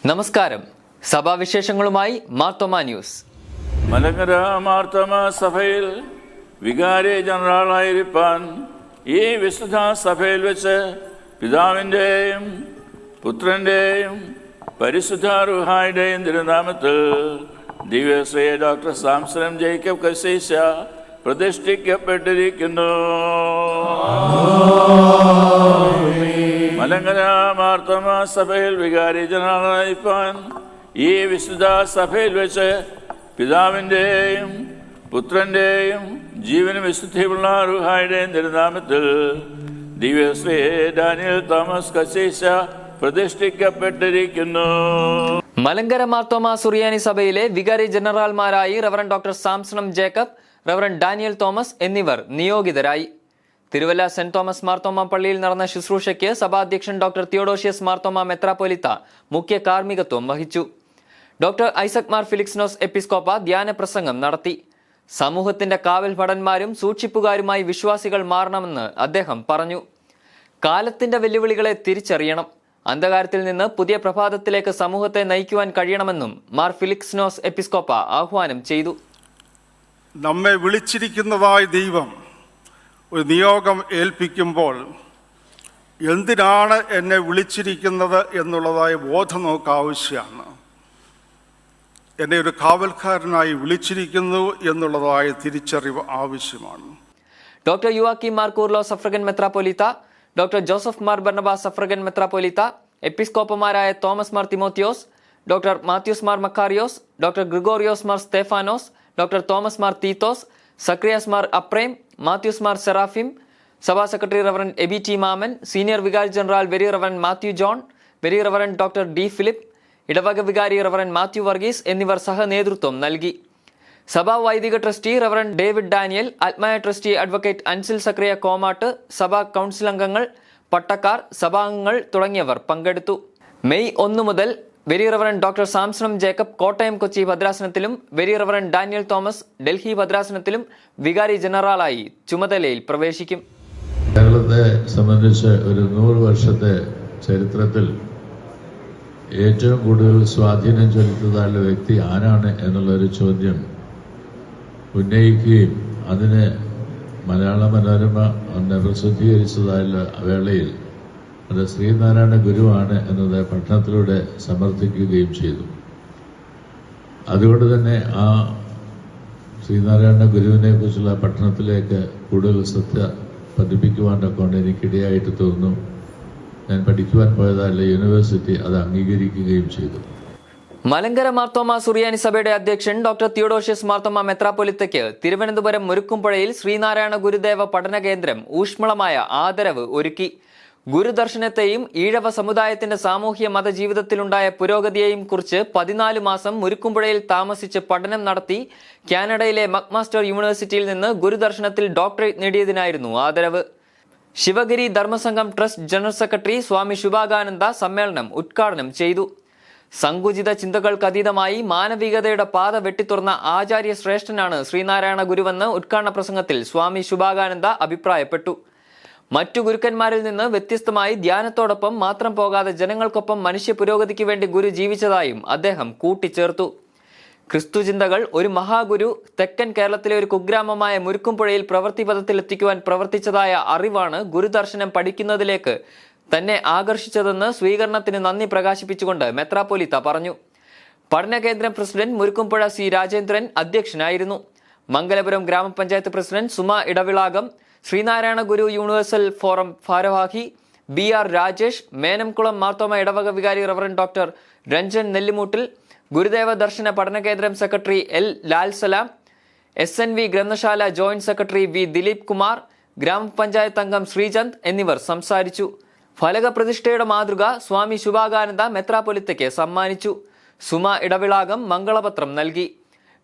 നമസ്കാരം. സഭാവിശേഷങ്ങളുമായി മാർത്തോമ ന്യൂസ്. മലങ്കര മാർത്തോമ സഭയിൽ വികാരി ജനറലായിരിക്കാൻ ഈ വിശുദ്ധ സഭയിൽ വെച്ച് പിതാവിൻ്റെയും പുത്രൻ്റെയും പരിശുദ്ധ റൂഹായുടെയും തിരുനാമത്തിൽ ദിവ്യശ്രീ ഡോക്ടർ സാംസൺ ജേക്കബ് കസീശ പ്രതിഷ്ഠിക്കപ്പെട്ടിരിക്കുന്നു. മലങ്കര മാർത്തോമ സഭയിൽ വികാരി ജനറലായിരിക്കാൻ ഈ വിശുദ്ധ സഭയിൽ വെച്ച് പിതാവിൻ്റെയും പുത്രൻ്റെയും ജീവനും വിശുദ്ധിയുള്ള റൂഹായുടെയും തിരുനാമത്തിൽ ദിവ്യശ്രീ ഡാനിയൽ തോമസ് കസീശ പ്രതിഷ്ഠിക്കപ്പെട്ടിരിക്കുന്നു. മലങ്കര മാർത്തോമ സുറിയാനി സഭയിലെ വികാരി ജനറൽമാരായി reverend doctor Samson Jacob, reverend Daniel Thomas എന്നിവർ നിയോഗിതരായി. തിരുവല്ല സെന്റ് തോമസ് മാർത്തോമ പള്ളിയിൽ നടന്ന ശുശ്രൂഷയ്ക്ക് സഭാധ്യക്ഷൻ ഡോക്ടർ തിയോഡോഷ്യസ് മാർത്തോമ മെത്രാപ്പൊലീത്ത മുഖ്യ കാർമ്മികത്വം വഹിച്ചു. ഡോക്ടർ ഐസക് മാർ ഫിലിക്സ്നോസ് എപ്പിസ്കോപ്പ ധ്യാന പ്രസംഗം നടത്തി. സമൂഹത്തിന്റെ കാവൽ ഭടന്മാരും സൂക്ഷിപ്പുകാരുമായി വിശ്വാസികൾ മാറണമെന്ന് അദ്ദേഹം പറഞ്ഞു. കാലത്തിന്റെ വെല്ലുവിളികളെ തിരിച്ചറിയണം, അന്ധകാരത്തിൽ നിന്ന് പുതിയ പ്രഭാതത്തിലേക്ക് സമൂഹത്തെ നയിക്കുവാൻ കഴിയണമെന്നും മാർ ഫിലിക്സ്നോസ് എപ്പിസ്കോപ്പ ആഹ്വാനം ചെയ്തു. നമ്മെ വിളിച്ചിരിക്കുന്നതായ ദൈവം ഒരു നിയോഗം ഏൽപ്പിക്കുമ്പോൾ എന്തിനാണ് എന്നെ വിളിച്ചിരിക്കുന്നത് എന്നുള്ളതായ ബോധം നമുക്ക് ആവശ്യമാണ്. എന്നെ ഒരു കാവൽക്കാരനായി വിളിച്ചിരിക്കുന്നു എന്നുള്ളതായ തിരിച്ചറിവ് ആവശ്യമാണ്. ഡോക്ടർ യുവാക്കി മാർ കൂർലോ സഫ്രഗൻ മെത്രാപ്പൊലീത്ത, doctor Joseph Mar Barnabas suffragan മെത്രാപ്പൊലീത്ത, എപ്പിസ്കോപ്പമാരായ Thomas Mar Timotheos, doctor Mathews Mar Macarios, doctor Gregorios Mar Stephanos, doctor Thomas Mar Theethos, Zacharias Mar Aprem, Mathews Mar Seraphim, സഭാ secretary reverend Aby T Mammen, senior വികാരി general very reverend Mathew John, very reverend doctor D Philip, ഇടവക വികാരി reverend Mathew Varghese എന്നിവർ സഹനേതൃത്വം നൽകി. സഭാ വൈദിക trustee reverend David Daniel, ആത്മായ trustee advocate Ansil Zacharia Komattu, സഭാ കൗൺസിൽ അംഗങ്ങൾ, പട്ടക്കാർ, സഭാംഗങ്ങൾ തുടങ്ങിയവർ പങ്കെടുത്തു. മെയ് 1 മുതൽ very reverend doctor Samson Jacob Kottayam Kochi ഭദ്രാസനത്തിലും very reverend Daniel Thomas Delhi ഭദ്രാസനത്തിലും വികാരി ജനറലായി ചുമതലയിൽ പ്രവേശിക്കും. കേരളത്തെ സംബന്ധിച്ച് ഒരു 100 വർഷത്തെ ചരിത്രത്തിൽ ഏറ്റവും കൂടുതൽ സ്വാധീനം ചെലുത്തതായുള്ള വ്യക്തി ആരാണ് എന്നുള്ളൊരു ചോദ്യം ഉന്നയിക്കുകയും അതിന് മലയാള മനോരമ പ്രസിദ്ധീകരിച്ചതായുള്ള വേളയിൽ അത് ശ്രീനാരായണ ഗുരുവാണ് എന്നത് പഠനത്തിലൂടെ സമർത്ഥിക്കുകയും ചെയ്തു. അതുകൊണ്ട് തന്നെ ആ ശ്രീനാരായണ ഗുരുവിനെ കുറിച്ചുള്ള പഠനത്തിലേക്ക് കൂടുതൽ ശ്രദ്ധ പതിപ്പിക്കുവാനൊക്കെ കൊണ്ട് എനിക്കിടയായിട്ട് തോന്നുന്നു. ഞാൻ പഠിക്കുവാൻ പോയതല്ല യൂണിവേഴ്സിറ്റി അത് അംഗീകരിക്കുകയും ചെയ്തു. മലങ്കര മാർത്തോമ സുറിയാനി സഭയുടെ അധ്യക്ഷൻ ഡോക്ടർ തിയോഡോഷ്യസ് മാർത്തോമ മെത്രാപ്പൊലീത്തയ്ക്ക് തിരുവനന്തപുരം മുരുക്കുംപുഴയിൽ ശ്രീനാരായണ ഗുരുദേവ പഠന കേന്ദ്രം ഊഷ്മളമായ ആദരവ് ഒരുക്കി. ഗുരുദർശനത്തെയും ഈഴവ സമുദായത്തിന്റെ സാമൂഹ്യ മതജീവിതത്തിലുണ്ടായ പുരോഗതിയെയും കുറിച്ച് 14 മാസം മുരുക്കുംപുഴയിൽ താമസിച്ച് പഠനം നടത്തി കാനഡയിലെ മക്മാസ്റ്റർ യൂണിവേഴ്സിറ്റിയിൽ നിന്ന് ഗുരുദർശനത്തിൽ ഡോക്ടറേറ്റ് നേടിയതിനായിരുന്നു ആദരവ്. Sivagiri Dharmasangham trust general secretary Swami Shubhakananda സമ്മേളനം ഉദ്ഘാടനം ചെയ്തു. സങ്കുചിത ചിന്തകൾക്കതീതമായി മാനവികതയുടെ പാത വെട്ടിത്തുറന്ന ആചാര്യ ശ്രേഷ്ഠനാണ് ശ്രീനാരായണ ഗുരുവെന്ന് ഉദ്ഘാടന പ്രസംഗത്തിൽ സ്വാമി ശുഭാകാനന്ദ അഭിപ്രായപ്പെട്ടു. മറ്റു ഗുരുക്കന്മാരിൽ നിന്ന് വ്യത്യസ്തമായി ധ്യാനത്തോടൊപ്പം മാത്രം പോകാതെ ജനങ്ങൾക്കൊപ്പം മനുഷ്യ പുരോഗതിക്ക് വേണ്ടി ഗുരു ജീവിച്ചതായും അദ്ദേഹം കൂട്ടിച്ചേർത്തു. ക്രിസ്തുചിന്തകൾ ഒരു മഹാഗുരു തെക്കൻ കേരളത്തിലെ ഒരു കുഗ്രാമമായ മുരുക്കുംപുഴയിൽ പ്രവൃത്തിപഥത്തിലെത്തിക്കുവാൻ പ്രവർത്തിച്ചതായ അറിവാണ് ഗുരുദർശനം പഠിക്കുന്നതിലേക്ക് തന്നെ ആകർഷിച്ചതെന്ന് സ്വീകരണത്തിന് നന്ദി പ്രകാശിപ്പിച്ചുകൊണ്ട് മെത്രാപ്പൊലീത്ത പറഞ്ഞു. പഠനകേന്ദ്രം പ്രസിഡന്റ് മുരുക്കുംപുഴ സി രാജേന്ദ്രൻ അധ്യക്ഷനായിരുന്നു. മംഗലപുരം ഗ്രാമപഞ്ചായത്ത് president Suma Edavilakam, Sreenarayana Guru universal forum ഭാരവാഹി BR രാജേഷ്, മേനംകുളം മാർത്തോമ ഇടവക വികാരി റവറൻ ഡോക്ടർ രഞ്ജൻ നെല്ലിമൂട്ടിൽ, ഗുരുദേവ ദർശന പഠനകേന്ദ്രം സെക്രട്ടറി L ലാൽസലാം, SNV ഗ്രന്ഥശാല joint secretary V Dileep Kumar, ഗ്രാമപഞ്ചായത്ത് അംഗം ശ്രീചന്ദ് എന്നിവർ സംസാരിച്ചു. ഫലകപ്രതിഷ്ഠയുടെ മാതൃക സ്വാമി ശുഭാകാനന്ദ മെത്രാപ്പൊലീത്തയ്ക്ക് സമ്മാനിച്ചു. സുമ ഇടവിളാകം മംഗളപത്രം നൽകി.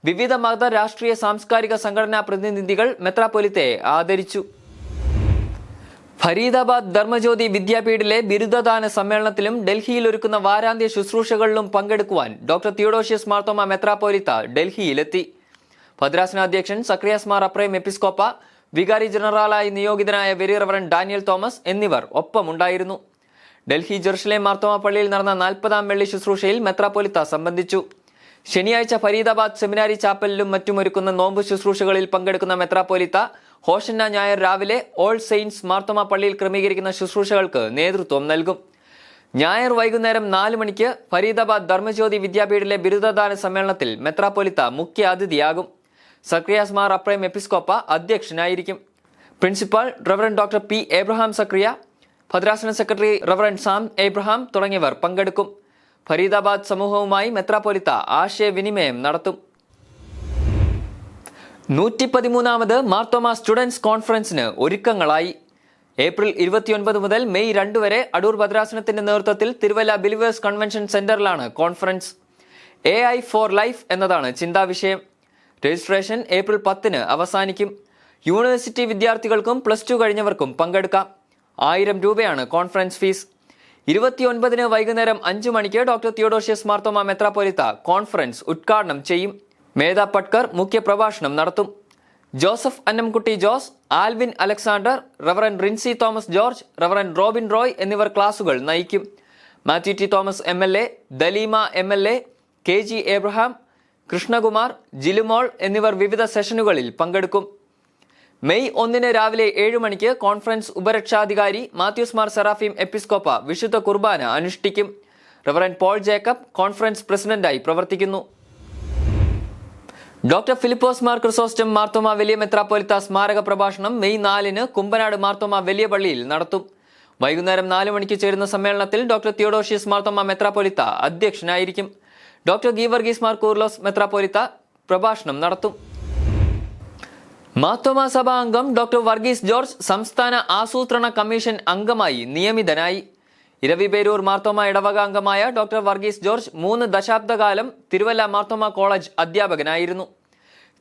വിവിധ മത രാഷ്ട്രീയ സാംസ്കാരിക സംഘടനാ പ്രതിനിധികൾ മെത്രാപ്പൊലീത്തയെ ആദരിച്ചു. ഫരീദാബാദ് ധർമ്മജ്യോതി വിദ്യാപീഠിലെ ബിരുദദാന സമ്മേളനത്തിലും ഡൽഹിയിൽ ഒരുക്കുന്ന വാരാന്ത്യ ശുശ്രൂഷകളിലും പങ്കെടുക്കുവാൻ doctor Theodosius Marthoma മെത്രാപ്പൊലീത്ത ഡൽഹിയിലെത്തി. ഭദ്രാസനാധ്യക്ഷൻ Zacharias Mar Aprem എപ്പിസ്കോപ്പ, വികാരി ജനറലായി നിയോഗിതനായ വെരി റവറൻ ഡാനിയൽ തോമസ് എന്നിവർ ഒപ്പമുണ്ടായിരുന്നു. ഡൽഹി ജെറുസലേം മാർത്തോമ പള്ളിയിൽ നടന്ന 40-ാം വെള്ളി ശുശ്രൂഷയിൽ മെത്രാപ്പൊലിത്ത സംബന്ധിച്ചു. ശനിയാഴ്ച ഫരീദാബാദ് സെമിനാരി ചാപ്പലിലും മറ്റും ഒരുക്കുന്ന നോമ്പ് ശുശ്രൂഷകളിൽ പങ്കെടുക്കുന്ന മെത്രാപ്പൊലിത്ത ഹോഷന്ന ഞായർ രാവിലെ ഓൾ സെയിൻസ് മാർത്തോമ പള്ളിയിൽ ക്രമീകരിക്കുന്ന ശുശ്രൂഷകൾക്ക് നേതൃത്വം നൽകും. ഞായർ വൈകുന്നേരം 4 മണിക്ക് ഫരീദാബാദ് ധർമ്മജ്യോതി വിദ്യാപീഠിലെ ബിരുദദാന സമ്മേളനത്തിൽ മെത്രാപ്പൊലിത്ത മുഖ്യ അതിഥിയാകും. സക്രിയാസ് മാർ അപ്രേം എപ്പിസ്കോപ്പ അധ്യക്ഷനായിരിക്കും. Principal reverend doctor P Abraham Zacharia, ഭദ്രാസന സെക്രട്ടറി റവറന്റ് സാം എബ്രഹാം തുടങ്ങിയവർ പങ്കെടുക്കും. ഫരീദാബാദ് സമൂഹവുമായി മെത്രാപ്പൊലിത്ത ആശയവിനിമയം നടത്തും. 113ാമത് മാർത്തോമ സ്റ്റുഡൻസ് കോൺഫറൻസിന് ഒരുക്കങ്ങളായി. ഏപ്രിൽ 29 മുതൽ മെയ് 2 വരെ അടൂർ ഭദ്രാസനത്തിന്റെ നേതൃത്വത്തിൽ തിരുവല്ല ബിലിവേഴ്സ് കൺവെൻഷൻ സെന്ററിലാണ് കോൺഫറൻസ്. AI ഫോർ ലൈഫ് എന്നതാണ് ചിന്താവിഷയം. രജിസ്ട്രേഷൻ ഏപ്രിൽ 10 അവസാനിക്കും. യൂണിവേഴ്സിറ്റി വിദ്യാർത്ഥികൾക്കും +2 കഴിഞ്ഞവർക്കും പങ്കെടുക്കാം. 1000 രൂപയാണ് കോൺഫറൻസ് ഫീസ്. 29 വൈകുന്നേരം 5 മണിക്ക് ഡോക്ടർ തിയോഡോഷ്യസ് മാർത്തോമ മെത്രാപ്പൊലിത്ത കോൺഫറൻസ് ഉദ്ഘാടനം ചെയ്യും. മേധ പട്കർ മുഖ്യ പ്രഭാഷണം നടത്തും. Joseph Annamkutty Jose, Alvin Alexander, reverend Rincy Thomas George, reverend Robin Roy എന്നിവർ ക്ലാസുകൾ നയിക്കും. Mathew T Thomas MLA, Daleema MLA, KG Abraham, Krishnakumar, Jilumol എന്നിവർ വിവിധ സെഷനുകളിൽ പങ്കെടുക്കും. മെയ് 1 രാവിലെ 7 മണിക്ക് കോൺഫറൻസ് ഉപരക്ഷാധികാരി മാത്യൂസ് മാർ സെറാഫീം എപ്പിസ്കോപ്പ വിശുദ്ധ കുർബാന അനുഷ്ഠിക്കും. റവറന്റ് പോൾ ജേക്കബ് കോൺഫറൻസ് പ്രസിഡന്റായി പ്രവർത്തിക്കുന്നു. ഡോക്ടർ ഫിലിപ്പോസ് മാർ ക്രിസോസ്റ്റം മാർത്തോമ വലിയ മെത്രാപ്പൊലിത്ത സ്മാരക പ്രഭാഷണം മെയ് 4 കുമ്പനാട് മാർത്തോമ വലിയ പള്ളിയിൽ നടത്തും. വൈകുന്നേരം 4 മണിക്ക് ചേരുന്ന സമ്മേളനത്തിൽ ഡോക്ടർ തിയോഡോഷ്യസ് മാർത്തോമ മെത്രാപ്പൊലിത്ത അധ്യക്ഷനായിരിക്കും. ഡോക്ടർ ഗീവർഗീസ് മാർ കൂർലോസ് മെത്രാപ്പൊലിത്ത പ്രഭാഷണം നടത്തും. മാർത്തോമ സഭ അംഗം ഡോക്ടർ വർഗീസ് ജോർജ് സംസ്ഥാന ആസൂത്രണ കമ്മീഷൻ അംഗമായി നിയമിതനായി. ഇരവിപേരൂർ മാർത്തോമ ഇടവക അംഗമായ ഡോക്ടർ വർഗീസ് ജോർജ് 3 ദശാബ്ദകാലം തിരുവല്ല മാർത്തോമ കോളേജ് അധ്യാപകനായിരുന്നു.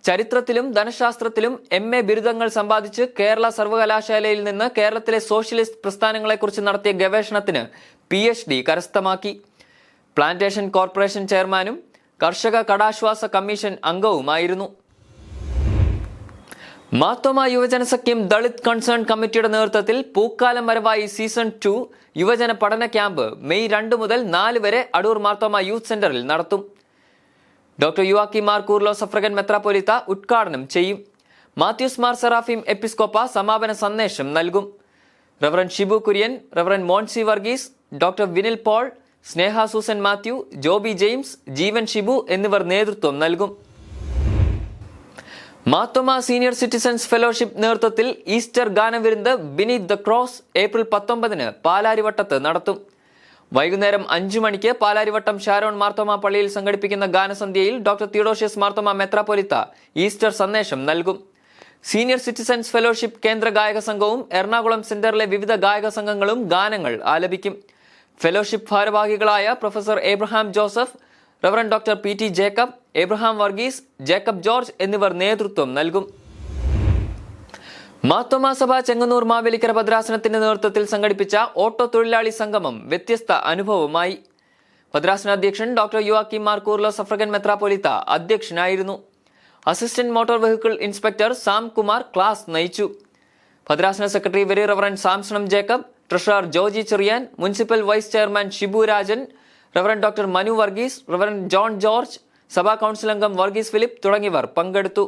ചരിത്രത്തിലും ധനശാസ്ത്രത്തിലും MA ബിരുദങ്ങൾ സമ്പാദിച്ച് കേരള സർവകലാശാലയിൽ നിന്ന് കേരളത്തിലെ സോഷ്യലിസ്റ്റ് പ്രസ്ഥാനങ്ങളെക്കുറിച്ച് നടത്തിയ ഗവേഷണത്തിന് PhD കരസ്ഥമാക്കി. പ്ലാന്റേഷൻ കോർപ്പറേഷൻ ചെയർമാനും കർഷക കടാശ്വാസ കമ്മീഷൻ അംഗവുമായിരുന്നു. മാർത്തോമ യുവജന സഖ്യം ദളിത് കൺസേൺ കമ്മിറ്റിയുടെ നേതൃത്വത്തിൽ പൂക്കാലം വരവായി സീസൺ 2 യുവജന പഠന ക്യാമ്പ് മെയ് 2 മുതൽ 4 വരെ അടൂർ മാർത്തോമ യൂത്ത് സെന്ററിൽ നടത്തും. Doctor Euyakim Mar Coorilos suffragan മെത്രാപ്പൊലിത്ത ഉദ്ഘാടനം ചെയ്യും. മാത്യൂസ് മാർ സെറാഫീം എപ്പിസ്കോപ്പ സമാപന സന്ദേശം നൽകും. Reverend Shibu Kurian, reverend Moncy Varghese, doctor Vinil Paul, Sneha Susan Mathew, Joby James, Jeevan Shibu എന്നിവർ നേതൃത്വം നൽകും. മാർത്തോമ സീനിയർ സിറ്റിസൺസ് ഫെലോഷിപ്പ് നേതൃത്വത്തിൽ ഈസ്റ്റർ ഗാനവിരുന്ന് ബിനീത് ദ ക്രോസ് ഏപ്രിൽ 19 പാലാരിവട്ടത്ത് നടത്തും. വൈകുന്നേരം 5 മണിക്ക് പാലാരിവട്ടം ഷാരോൺ മാർത്തോമ പള്ളിയിൽ സംഘടിപ്പിക്കുന്ന ഗാനസന്ധ്യയിൽ ഡോക്ടർ തിയോഡോഷ്യസ് മാർത്തോമ മെത്രാപ്പൊലിത്ത ഈസ്റ്റർ സന്ദേശം നൽകും. സീനിയർ സിറ്റിസൺസ് ഫെലോഷിപ്പ് കേന്ദ്ര ഗായക സംഘവും എറണാകുളം സെന്ററിലെ വിവിധ ഗായക സംഘങ്ങളും ഗാനങ്ങൾ ആലപിക്കും. ഫെലോഷിപ്പ് ഭാരവാഹികളായ professor Abraham Joseph, reverend doctor PT Jacob, Abraham Varghese, Jacob George എന്നിവർ നേതൃത്വം നൽകും. മാർത്തോമ സഭ ചെങ്ങന്നൂർ മാവേലിക്കര ഭദ്രാസനത്തിന്റെ നേതൃത്വത്തിൽ സംഘടിപ്പിച്ച ഓട്ടോ തൊഴിലാളി സംഗമം വ്യത്യസ്ത അനുഭവമായി. ഭദ്രാസന അധ്യക്ഷൻ doctor Euyakim Mar Coorilos suffragan മെത്രാപ്പൊലിത്ത അധ്യക്ഷനായിരുന്നു. Assistant motor vehicle inspector Sam Kumar class നയിച്ചു. ഭദ്രാസന സെക്രട്ടറി വെരി റവറന്റ് സാംസണം Jacob, treasurer Joji Cherian, municipal vice chairman Shibu Rajan, reverend doctor Manu Varghese, reverend John George, സഭാ കൗൺസിൽ അംഗം വർഗീസ് ഫിലിപ്പ് തുടങ്ങിയവർ പങ്കെടുത്തു.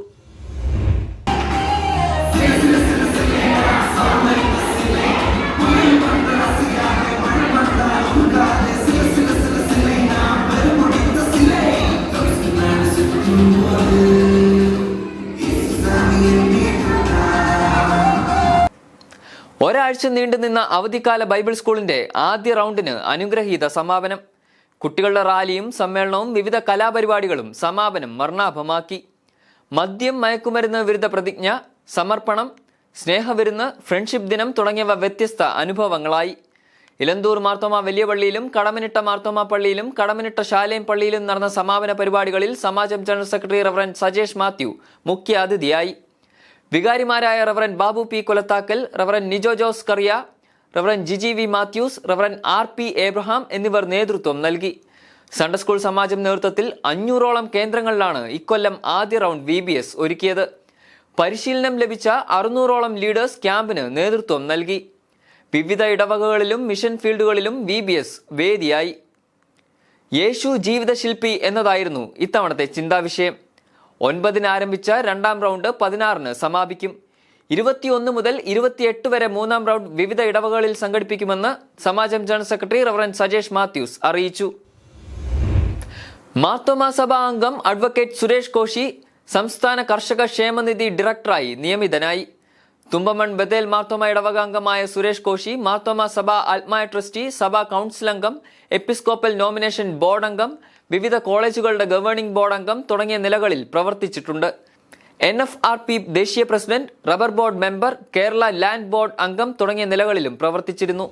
ഒരാഴ്ച നീണ്ടുനിന്ന അവധിക്കാല ബൈബിൾ സ്കൂളിന്റെ ആദ്യ റൗണ്ടിന് അനുഗ്രഹീത സമാപനം. കുട്ടികളുടെ റാലിയും സമ്മേളനവും വിവിധ കലാപരിപാടികളും സമാപനം വർണ്ണാഭമാക്കി. മദ്യം, മയക്കുമരുന്ന് വിരുദ്ധ പ്രതിജ്ഞ, സമർപ്പണം, സ്നേഹവിരുന്ന്, ഫ്രണ്ട്ഷിപ്പ് ദിനം തുടങ്ങിയവ വ്യത്യസ്ത അനുഭവങ്ങളായി. ഇലന്തൂർ മാർത്തോമ വലിയ പള്ളിയിലും കടമനിട്ട മാർത്തോമ പള്ളിയിലും കടമനിട്ട ശാലേം പള്ളിയിലും നടന്ന സമാപന പരിപാടികളിൽ സമാജം general secretary reverend Sajesh Mathew മുഖ്യ അതിഥിയായി. വികാരിമാരായ reverend Babu P Kolathakkal, reverend Nijo Jose Kariya, reverend Jiji V Mathews, reverend RP Abraham എന്നിവർ നേതൃത്വം നൽകി. സൺഡേ സ്കൂൾ സമാജം നേതൃത്വത്തിൽ 500ഓളം കേന്ദ്രങ്ങളിലാണ് ഇക്കൊല്ലം ആദ്യ റൗണ്ട് VBS ഒരുക്കിയത്. പരിശീലനം ലഭിച്ച 600ഓളം ലീഡേഴ്സ് ക്യാമ്പിന് നേതൃത്വം നൽകി. വിവിധ ഇടവകകളിലും മിഷൻ ഫീൽഡുകളിലും VBS വേദിയായി. യേശു ജീവിതശില്പി എന്നതായിരുന്നു ഇത്തവണത്തെ ചിന്താവിഷയം. 9 ആരംഭിച്ച രണ്ടാം റൗണ്ട് 16 സമാപിക്കും. 21 മുതൽ 28 വരെ മൂന്നാം റൗണ്ട് വിവിധ ഇടവകകളിൽ സംഘടിപ്പിക്കുമെന്ന് സമാജം general secretary reverend Sajesh Mathews അറിയിച്ചു. മാർത്തോമാ സഭാ അംഗം അഡ്വക്കേറ്റ് സുരേഷ് കോശി സംസ്ഥാന കർഷക ക്ഷേമനിധി ഡയറക്ടറായി നിയമിതനായി. തുമ്പമൺ ബദേൽ മാർത്തോമ ഇടവക അംഗമായ സുരേഷ് കോശി മാർത്തോമ സഭാ ആത്മായ ട്രസ്റ്റി, സഭാ കൗൺസിൽ അംഗം, എപ്പിസ്കോപ്പൽ നോമിനേഷൻ ബോർഡ് അംഗം, വിവിധ കോളേജുകളുടെ ഗവേണിംഗ് ബോർഡ് അംഗം തുടങ്ങിയ നിലകളിൽ പ്രവർത്തിച്ചിട്ടുണ്ട്. NFRP ദേശീയ president, rubber board member, Kerala land board അംഗം തുടങ്ങിയ നിലകളിലും പ്രവർത്തിച്ചിരുന്നു.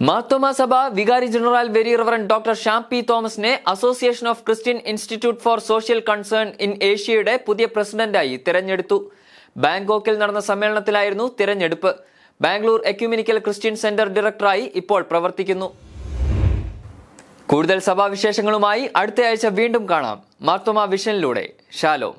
മാർത്തോമാ സഭ വികാരി general very reverend doctor Shyam P തോമസിനെ association of Christian institute for social concern in ഏഷ്യയുടെ പുതിയ പ്രസിഡന്റായി തിരഞ്ഞെടുത്തു. ബാങ്കോക്കിൽ നടന്ന സമ്മേളനത്തിലായിരുന്നു തിരഞ്ഞെടുപ്പ്. ബാംഗ്ലൂർ എക്യുമെനിക്കൽ ക്രിസ്ത്യൻ സെന്റർ ഡയറക്ടറായി ഇപ്പോൾ പ്രവർത്തിക്കുന്നു. കൂടുതൽ സഭാവിശേഷങ്ങളുമായി അടുത്തയാഴ്ച വീണ്ടും കാണാം. മാർത്തോമാ വിഷനിലൂടെ. ഷാലോം.